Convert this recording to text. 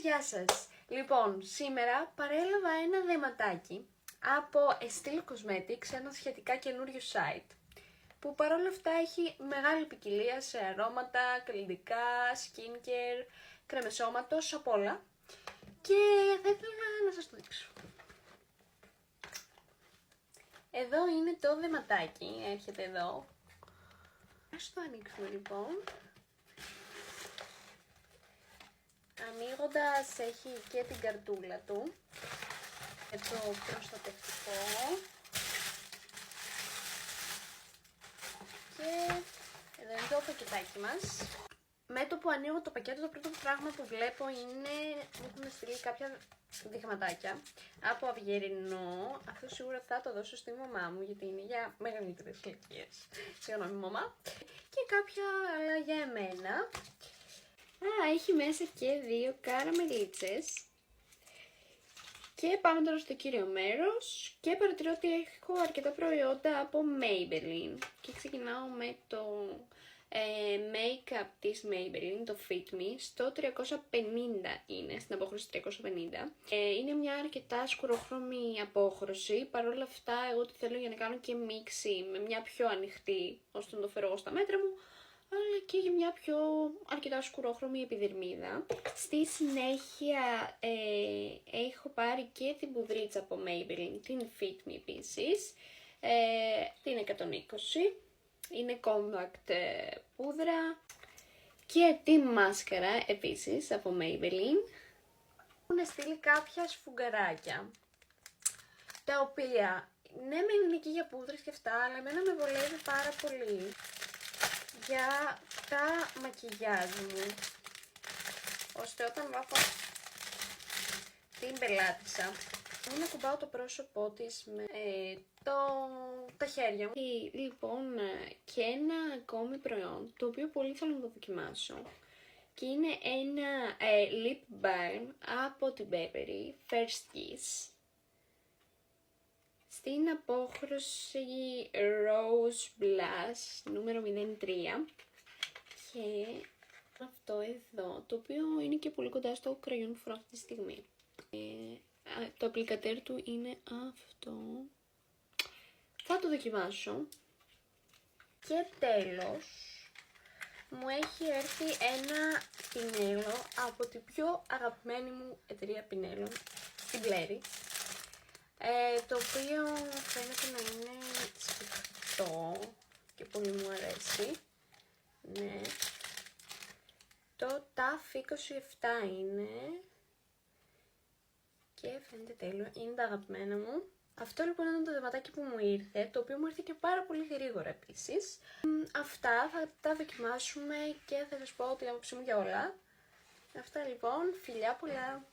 Γεια σας. Λοιπόν, σήμερα παρέλαβα ένα δεματάκι από Estelle Cosmetics, ένα σχετικά καινούριο site, που παρόλα αυτά έχει μεγάλη ποικιλία σε αρώματα, καλλιτικά, skincare, κρέμες σώματος, απ' όλα. Και θα ήθελα να σας το δείξω. Εδώ είναι το δεματάκι, έρχεται εδώ. Ας το ανοίξουμε λοιπόν. Ανοίγοντας έχει και την καρτούλα του, το προστατευτικό και εδώ είναι το πακετάκι μας. Με το που ανοίγω το πακέτο, το πρώτο πράγμα που βλέπω είναι μου έχουν στείλει κάποια δειγματάκια από αυγερινό. Αυτό σίγουρα θα το δώσω στη μαμά μου γιατί είναι για μεγαλύτερες ηλικίες. Συγγνώμη μαμά. Και κάποια άλλα για εμένα. Έχει μέσα και 2 καραμελίτσες. Και πάμε τώρα στο κύριο μέρος και παρατηρώ ότι έχω αρκετά προϊόντα από Maybelline. Και ξεκινάω με το make-up της Maybelline, το Fit Me, στο 350 είναι, στην απόχρωση 350. Είναι μια αρκετά σκουροχρώμη απόχρωση, παρόλα αυτά εγώ τη θέλω για να κάνω και μίξη με μια πιο ανοιχτή, ώστε να το φέρω εγώ στα μέτρα μου, αλλά και για μια πιο αρκετά σκουρόχρωμη επιδερμίδα. Στη συνέχεια έχω πάρει και την πουδρίτσα από Maybelline, την Fit Me επίσης, την 120, είναι compact πούδρα, και τη μάσκαρα επίσης από Maybelline. Έχουν στείλει κάποια σφουγγαράκια, τα οποία ναι μεν είναι και για πούδρες και αυτά, αλλά εμένα με βολεύει πάρα πολύ για τα μακιγιάζ μου, ώστε όταν βάφω την πελάτησα να κουμπάω το πρόσωπό της με τα χέρια μου. Λοιπόν, και ένα ακόμη προϊόν, το οποίο πολύ θέλω να το δοκιμάσω, και είναι ένα lip balm από την Burberry, First Kiss, στην απόχρωση Rose Blush νούμερο 03, και αυτό εδώ, το οποίο είναι και πολύ κοντά στο κραγιόν που φορώ αυτή τη στιγμή. Το απλικατέρ του είναι αυτό. Θα το δοκιμάσω. Και τέλος, μου έχει έρθει ένα πινέλο από την πιο αγαπημένη μου εταιρεία πινέλων, την Blair, το οποίο φαίνεται να είναι σφιχτό και πολύ μου αρέσει. Ναι. Το TAF 27 είναι και φαίνεται τέλειο, είναι τα αγαπημένα μου. Αυτό λοιπόν είναι το δεματάκι που μου ήρθε, το οποίο μου ήρθε και πάρα πολύ γρήγορα επίσης. Αυτά θα τα δοκιμάσουμε και θα σας πω την άποψή μου για όλα. Αυτά λοιπόν, φιλιά πολλά!